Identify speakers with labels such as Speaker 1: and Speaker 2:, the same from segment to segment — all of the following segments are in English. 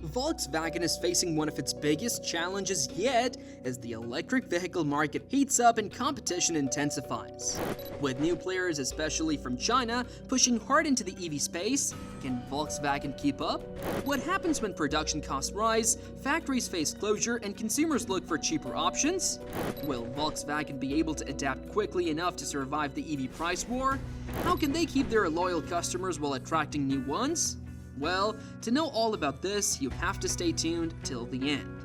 Speaker 1: Volkswagen is facing one of its biggest challenges yet as the electric vehicle market heats up and competition intensifies. With new players, especially from China, pushing hard into the EV space, can Volkswagen keep up? What happens when production costs rise, factories face closure, and consumers look for cheaper options? Will Volkswagen be able to adapt quickly enough to survive the EV price war? How can they keep their loyal customers while attracting new ones? Well, to know all about this, you have to stay tuned till the end.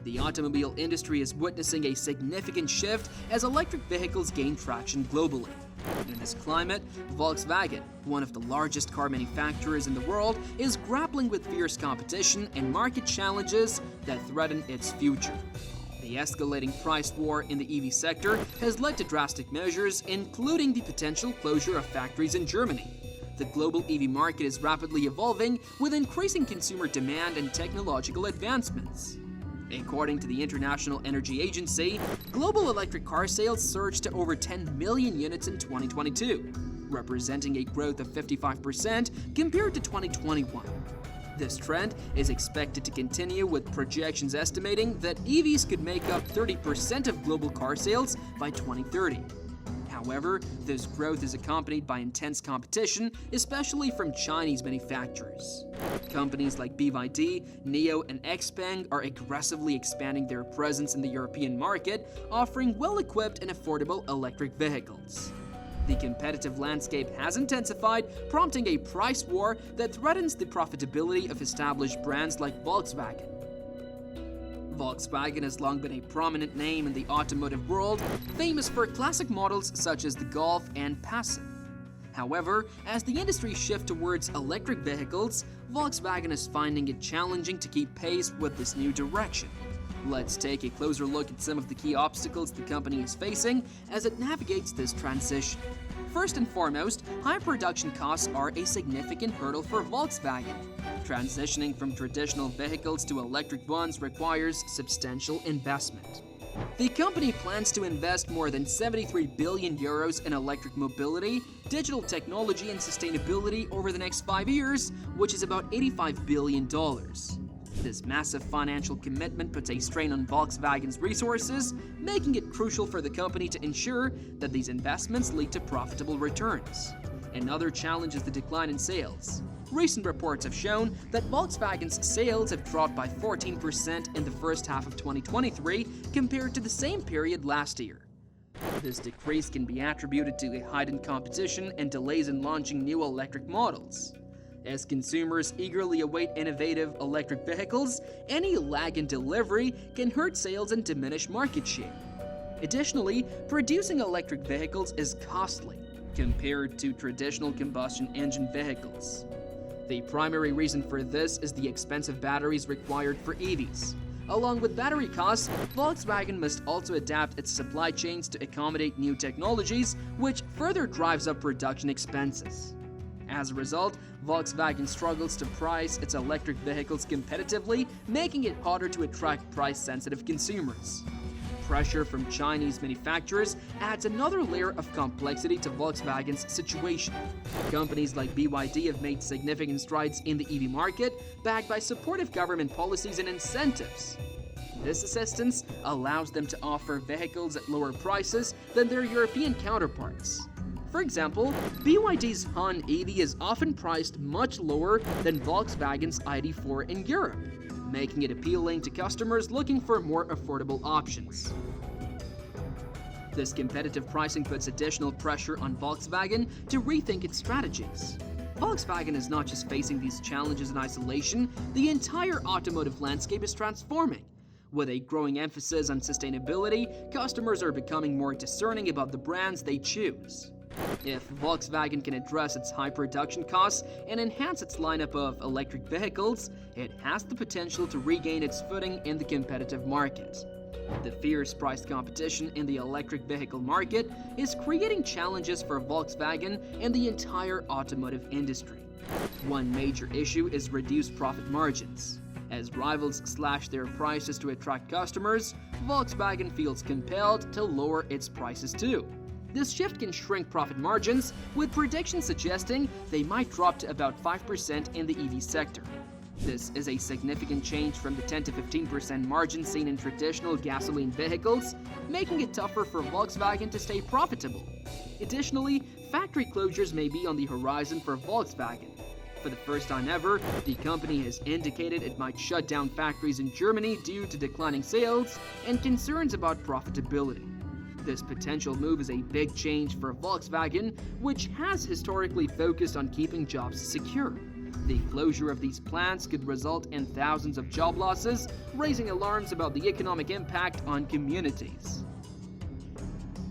Speaker 1: The automobile industry is witnessing a significant shift as electric vehicles gain traction globally. In this climate, Volkswagen, one of the largest car manufacturers in the world, is grappling with fierce competition and market challenges that threaten its future. The escalating price war in the EV sector has led to drastic measures, including the potential closure of factories in Germany. The global EV market is rapidly evolving with increasing consumer demand and technological advancements. According to the International Energy Agency, global electric car sales surged to over 10 million units in 2022, representing a growth of 55% compared to 2021. This trend is expected to continue, with projections estimating that EVs could make up 30% of global car sales by 2030. However, this growth is accompanied by intense competition, especially from Chinese manufacturers. Companies like BYD, NIO, and XPeng are aggressively expanding their presence in the European market, offering well-equipped and affordable electric vehicles. The competitive landscape has intensified, prompting a price war that threatens the profitability of established brands like Volkswagen. Volkswagen has long been a prominent name in the automotive world, famous for classic models such as the Golf and Passat. However, as the industry shifts towards electric vehicles, Volkswagen is finding it challenging to keep pace with this new direction. Let's take a closer look at some of the key obstacles the company is facing as it navigates this transition. First and foremost, high production costs are a significant hurdle for Volkswagen. Transitioning from traditional vehicles to electric ones requires substantial investment. The company plans to invest more than 73 billion euros in electric mobility, digital technology, and sustainability over the next 5 years, which is about $85 billion. This massive financial commitment puts a strain on Volkswagen's resources, making it crucial for the company to ensure that these investments lead to profitable returns. Another challenge is the decline in sales. Recent reports have shown that Volkswagen's sales have dropped by 14% in the first half of 2023 compared to the same period last year. This decrease can be attributed to a heightened competition and delays in launching new electric models. As consumers eagerly await innovative electric vehicles, any lag in delivery can hurt sales and diminish market share. Additionally, producing electric vehicles is costly compared to traditional combustion engine vehicles. The primary reason for this is the expensive batteries required for EVs. Along with battery costs, Volkswagen must also adapt its supply chains to accommodate new technologies, which further drives up production expenses. As a result, Volkswagen struggles to price its electric vehicles competitively, making it harder to attract price-sensitive consumers. Pressure from Chinese manufacturers adds another layer of complexity to Volkswagen's situation. Companies like BYD have made significant strides in the EV market, backed by supportive government policies and incentives. This assistance allows them to offer vehicles at lower prices than their European counterparts. For example, BYD's Han EV is often priced much lower than Volkswagen's ID.4 in Europe, making it appealing to customers looking for more affordable options. This competitive pricing puts additional pressure on Volkswagen to rethink its strategies. Volkswagen is not just facing these challenges in isolation, the entire automotive landscape is transforming. With a growing emphasis on sustainability, customers are becoming more discerning about the brands they choose. If Volkswagen can address its high production costs and enhance its lineup of electric vehicles, it has the potential to regain its footing in the competitive market. The fierce price competition in the electric vehicle market is creating challenges for Volkswagen and the entire automotive industry. One major issue is reduced profit margins. As rivals slash their prices to attract customers, Volkswagen feels compelled to lower its prices too. This shift can shrink profit margins, with predictions suggesting they might drop to about 5% in the EV sector. This is a significant change from the 10 to 15% margin seen in traditional gasoline vehicles, making it tougher for Volkswagen to stay profitable. Additionally, factory closures may be on the horizon for Volkswagen. For the first time ever, the company has indicated it might shut down factories in Germany due to declining sales and concerns about profitability. This potential move is a big change for Volkswagen, which has historically focused on keeping jobs secure. The closure of these plants could result in thousands of job losses, raising alarms about the economic impact on communities.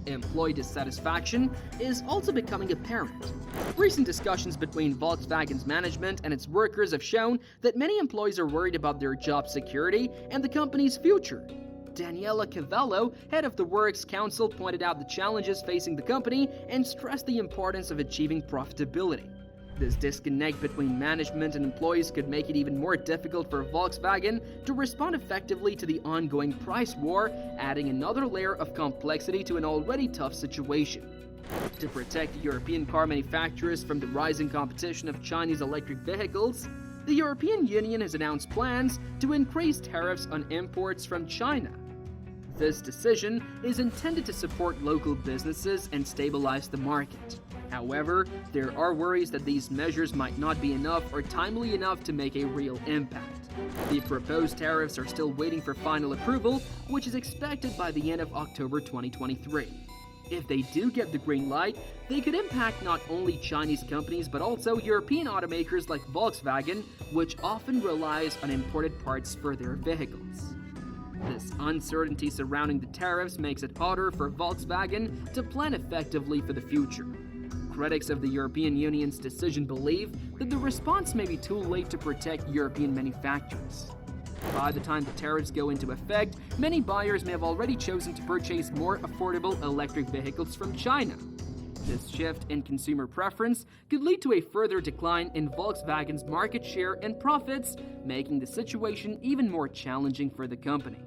Speaker 1: Employee dissatisfaction is also becoming apparent. Recent discussions between Volkswagen's management and its workers have shown that many employees are worried about their job security and the company's future. Daniela Cavallo, head of the Works Council, pointed out the challenges facing the company and stressed the importance of achieving profitability. This disconnect between management and employees could make it even more difficult for Volkswagen to respond effectively to the ongoing price war, adding another layer of complexity to an already tough situation. To protect European car manufacturers from the rising competition of Chinese electric vehicles, the European Union has announced plans to increase tariffs on imports from China. This decision is intended to support local businesses and stabilize the market. However, there are worries that these measures might not be enough or timely enough to make a real impact. The proposed tariffs are still waiting for final approval, which is expected by the end of October 2023. If they do get the green light, they could impact not only Chinese companies but also European automakers like Volkswagen, which often relies on imported parts for their vehicles. This uncertainty surrounding the tariffs makes it harder for Volkswagen to plan effectively for the future. Critics of the European Union's decision believe that the response may be too late to protect European manufacturers. By the time the tariffs go into effect, many buyers may have already chosen to purchase more affordable electric vehicles from China. This shift in consumer preference could lead to a further decline in Volkswagen's market share and profits, making the situation even more challenging for the company.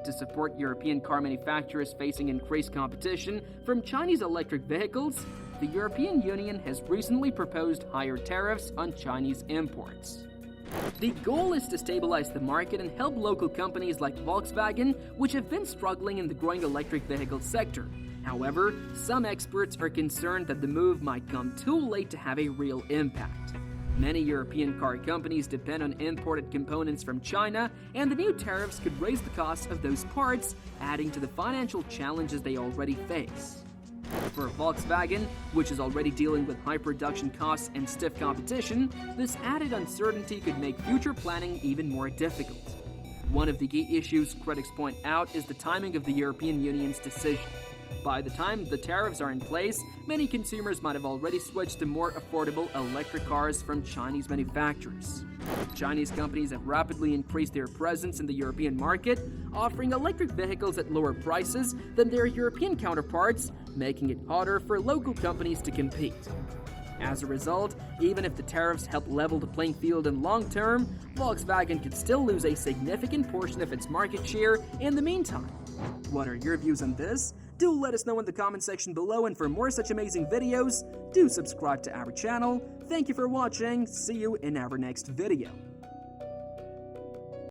Speaker 1: To support European car manufacturers facing increased competition from Chinese electric vehicles, the European Union has recently proposed higher tariffs on Chinese imports. The goal is to stabilize the market and help local companies like Volkswagen, which have been struggling in the growing electric vehicle sector. However, some experts are concerned that the move might come too late to have a real impact. Many European car companies depend on imported components from China, and the new tariffs could raise the cost of those parts, adding to the financial challenges they already face. For Volkswagen, which is already dealing with high production costs and stiff competition, this added uncertainty could make future planning even more difficult. One of the key issues critics point out is the timing of the European Union's decision. By the time the tariffs are in place, many consumers might have already switched to more affordable electric cars from Chinese manufacturers. Chinese companies have rapidly increased their presence in the European market, offering electric vehicles at lower prices than their European counterparts, making it harder for local companies to compete. As a result, even if the tariffs help level the playing field in long term, Volkswagen could still lose a significant portion of its market share in the meantime. What are your views on this? Do let us know in the comment section below, and for more such amazing videos, do subscribe to our channel. Thank you for watching, see you in our next video.